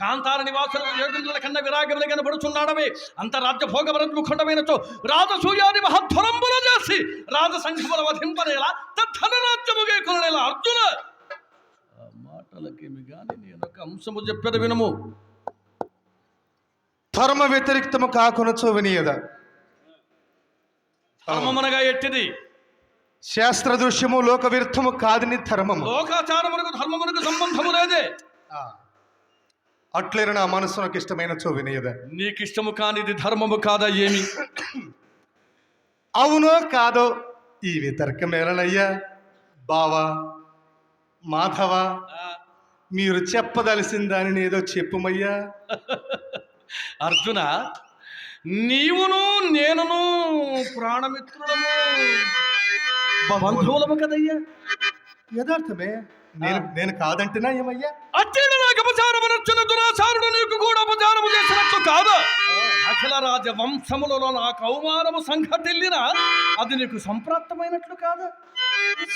కాంతార నివాసుల యోగించుల కన్న విరాగములు కనబడుచున్నాడవే అంత రాజ్య భోగవరత్ము ఖండమైనచో రాజసూయాది మహధ్వరంబులు చేసి రాజసంఘముల వధింపనేలా తద్ధన రాజ్యముగే కొననేలా అర్జున. ఆ మాటలకేమి గాని నేను ఒక అంశము చెప్పేది వినుము. ధర్మ వ్యతిరిక్తము కాకునచో వినియద. ధర్మమనగా ఎట్టిది? శాస్త్ర దృశ్యము లోక విరుద్ధము కాదని ధర్మము. లోకాచారమునకు ధర్మమునకు సంబంధము లేదే. అట్లేరు నా మనస్సునకు ఇష్టమైన చో వినియద. నీకిష్టము కానిది ధర్మము కాదా ఏమి? అవునో కాదో ఈ వితర్కమేలనయ్యా. బావా మాధవ, మీరు చెప్పదలసిన దానిని ఏదో చెప్పుమయ్యా. అర్జున, నీవును నేనును ప్రాణమిత్రులము బంధువులము కదయ్యా. యథార్థమే. నేను కాదంటున్నా ఏమయ్యా? అత్యుడు నాకు అపచారము నచ్చిన దురాచారుడు నీకు కూడా అపచారము చేసినట్టు కాదు. అఖిల రాజ వంశములలో నాకు అవమానము సంఘటిల్లిన అది నీకు సంప్రాప్తమైనట్లు కాదు.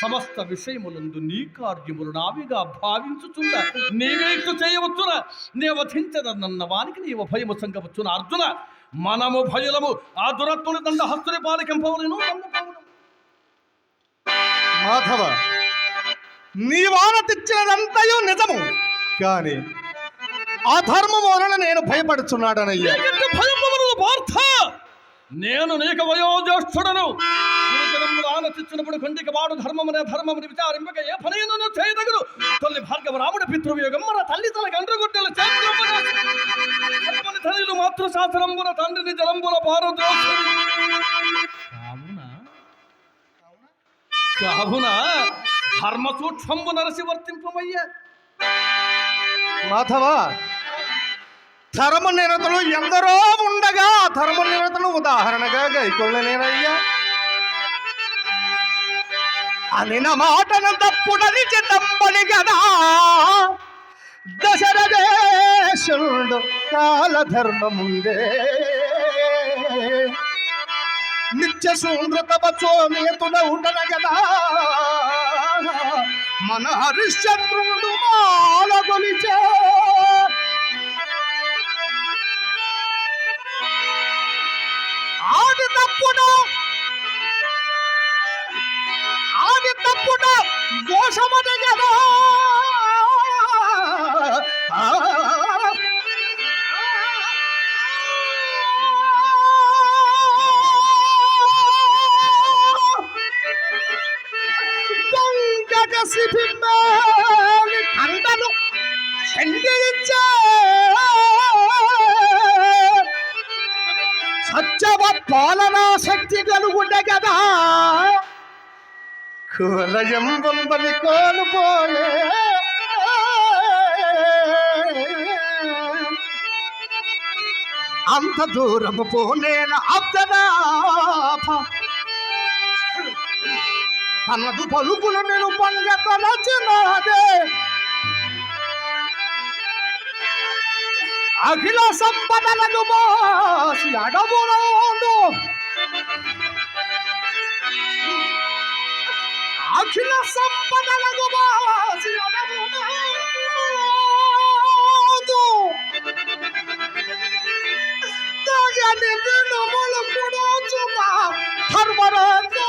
సమస్త విషయములందు నీ కార్యములు నావిగా భావించుచుండ నీవే ఇట్లు చేయవచ్చున. నీ వధించదన్న వానికి నీవు భయము సంగవచ్చున. అర్జున, మనము భయులము. ఆ దురత్తుని దండ హస్తుని పాలికంపవలను. మాధవ, నీ వాన తెచ్చినదంతయు నిజము, కానీ అధర్మము వలన నేను భయపడుచున్నాడనయ్యా. నేను నీకు వయోజ్యేష్ఠుడను. గురుజనములు ఆనతిచ్చినప్పుడు కొండికి వాడు ధర్మమునే ధర్మముని విచారింపక ఏ పనైనను చేయదగదు. తల్లి భార్గవ రాముడి పితృవియోగం మన తల్లి తన గండ్రగొట్టెల తల్లిలు మాతృశాస్త్రంబున తండ్రిని జలంబుల పారద్రోషి కావున ధర్మ సూక్ష్మంబు నరసి వర్తింపమయ్యా. మాధవ, ధర్మ నిరతులు ఎందరో ఉండగా ధర్మ నిరతులు ఉదాహరణగా గైకొళ్ళలేనయ్యా. అనిన మాటను తప్పుడని చిదంబలి గదా దశరథేశుడు కాలధర్మముందే నిత్య శూద్రతమచోమేతుడ ఉండన గదా మన హరిశ్చంద్రుడు మాలగొలిచే. ఆది తప్పుడు దోషమని గదా కండను చెండిచ్చే సత్యవ పాలనా శక్తి కలుగుండే కదా కులయం బొంబలి కోల్పోలే. అంత దూరము పోలేన అబ్దనాభ తనదు పలుకులు నేను పంగ తలచినాదే. అఖిల సంపదలకు బాసి అడవులోను అఖిల సంపదలకు బాసి అడవులోను తగని వినుములు కుడోచుమా ధర్మరాజు.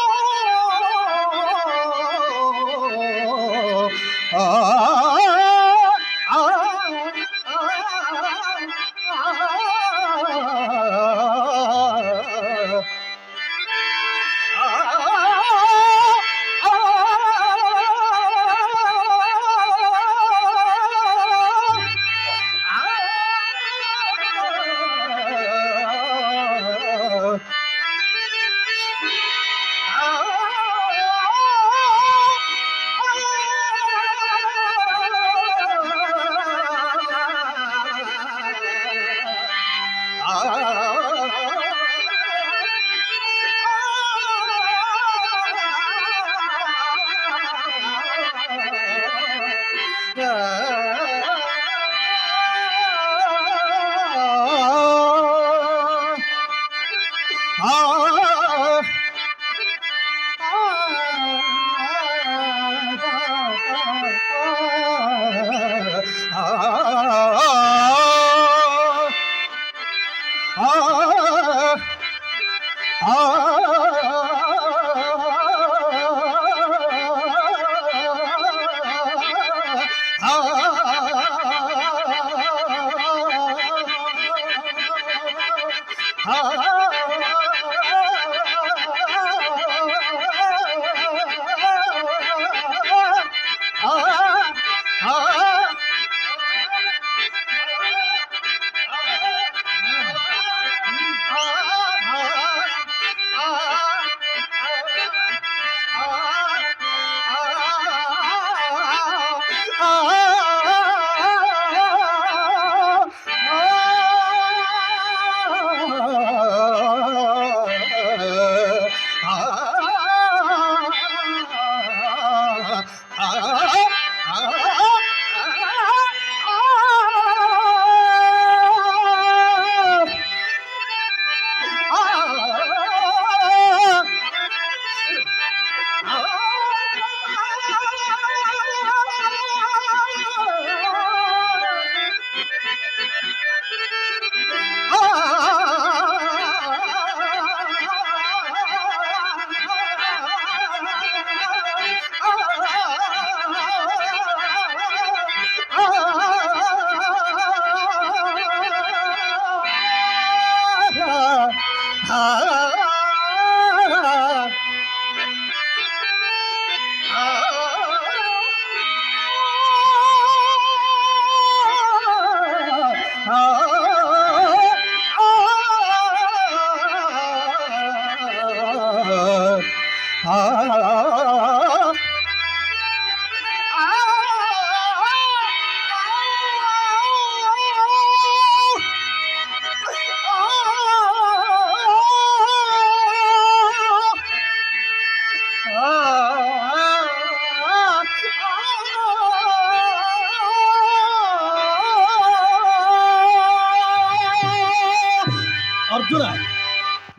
అర్జున,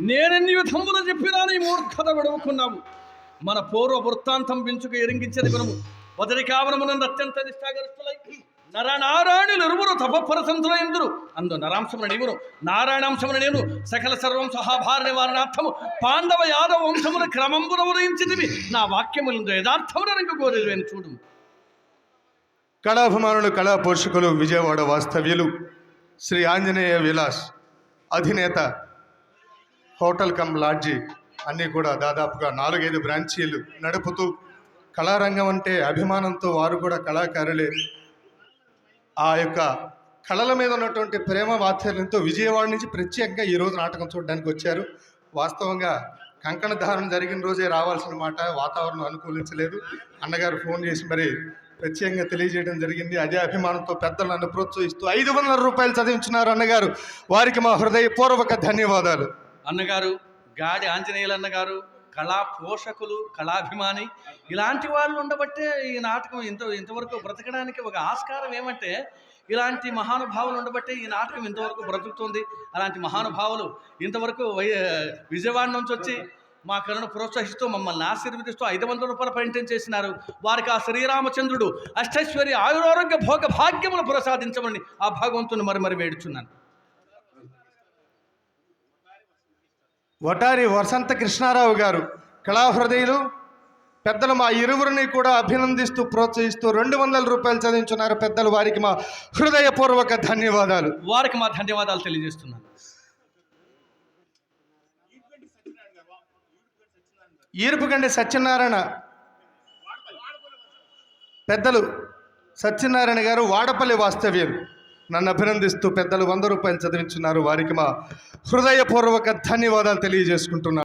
నేనెన్ని విధములు చెప్పినా నీ మూర్ఖత విడవుకున్నావు. మన పూర్వ వృత్తాంతం పెంచుకు ఎరింగించని గుణము మొదటి కావనమునందు అత్యంత నిష్ఠాగరిష్ఠులై నరనారాయణులు ఎరువురు తపపరసంతుల ఎందురు అందు నరాంశమున నీవును నారాయణాంశమున నేను సకల సర్వం సహాభార నివారణార్థము పాండవ యాదవ వంశమున క్రమంబున ఉదయించితివి. నా వాక్యములందు యథార్థమున రంగు కోరేను చూడు. కళాభిమానులు, కళా పోషకులు, విజయవాడ వాస్తవ్యులు, శ్రీ ఆంజనేయ విలాస్ అధినేత హోటల్ కమ్ లాడ్జీ అన్నీ కూడా దాదాపుగా 4-5 బ్రాంచీలు నడుపుతూ కళారంగం అంటే అభిమానంతో వారు కూడా కళాకారులే. ఆ యొక్క కళల మీద ఉన్నటువంటి ప్రేమ వాత్సల్యంతో విజయవాడ నుంచి ప్రత్యేకంగా ఈరోజు నాటకం చూడడానికి వచ్చారు. వాస్తవంగా కంకణ ధారణ జరిగిన రోజే రావాల్సిన మాట, వాతావరణం అనుకూలించలేదు. అన్నగారు ఫోన్ చేసి మరి ప్రత్యేకంగా తెలియజేయడం జరిగింది. అదే అభిమానంతో పెద్దలు నన్ను ప్రోత్సహిస్తూ 500 రూపాయలు చదివించున్నారు అన్నగారు. వారికి మా హృదయపూర్వక ధన్యవాదాలు. అన్నగారు గాడి ఆంజనేయులు అన్నగారు కళా పోషకులు, కళాభిమాని ఇలాంటి వాళ్ళు ఉండబట్టే ఈ నాటకం ఇంతవరకు బ్రతకడానికి ఒక ఆస్కారం ఏమంటే ఇలాంటి మహానుభావులు ఉండబట్టే ఈ నాటకం ఇంతవరకు బ్రతుకుతుంది. అలాంటి మహానుభావులు ఇంతవరకు విజయవాడ నుంచి వచ్చి మా కళను ప్రోత్సహిస్తూ మమ్మల్ని ఆశీర్వదిస్తూ 500 రూపాయలు పర్యటన చేసినారు. వారికి ఆ శ్రీరామచంద్రుడు అష్టైశ్వర్య ఆయురారోగ్య భోగ భాగ్యములు ప్రసాదించమని ఆ భగవంతుని మరి వేడుచున్నాను. వటారి వసంత కృష్ణారావు గారు కళాహృదయులు పెద్దలు మా ఇరువురిని కూడా అభినందిస్తూ ప్రోత్సహిస్తూ 200 రూపాయలు చదివించున్నారు పెద్దలు. వారికి మా హృదయపూర్వక ధన్యవాదాలు. వారికి మా ధన్యవాదాలు తెలియజేస్తున్నాను. ఈర్పుగండి సత్యనారాయణ పెద్దలు సత్యనారాయణ గారు వాడపల్లి వాస్తవ్యులు నన్ను అభినందిస్తూ పెద్దలు 100 రూపాయలు చదివించున్నారు. వారికి మా హృదయపూర్వక ధన్యవాదాలు తెలియజేసుకుంటున్నాను.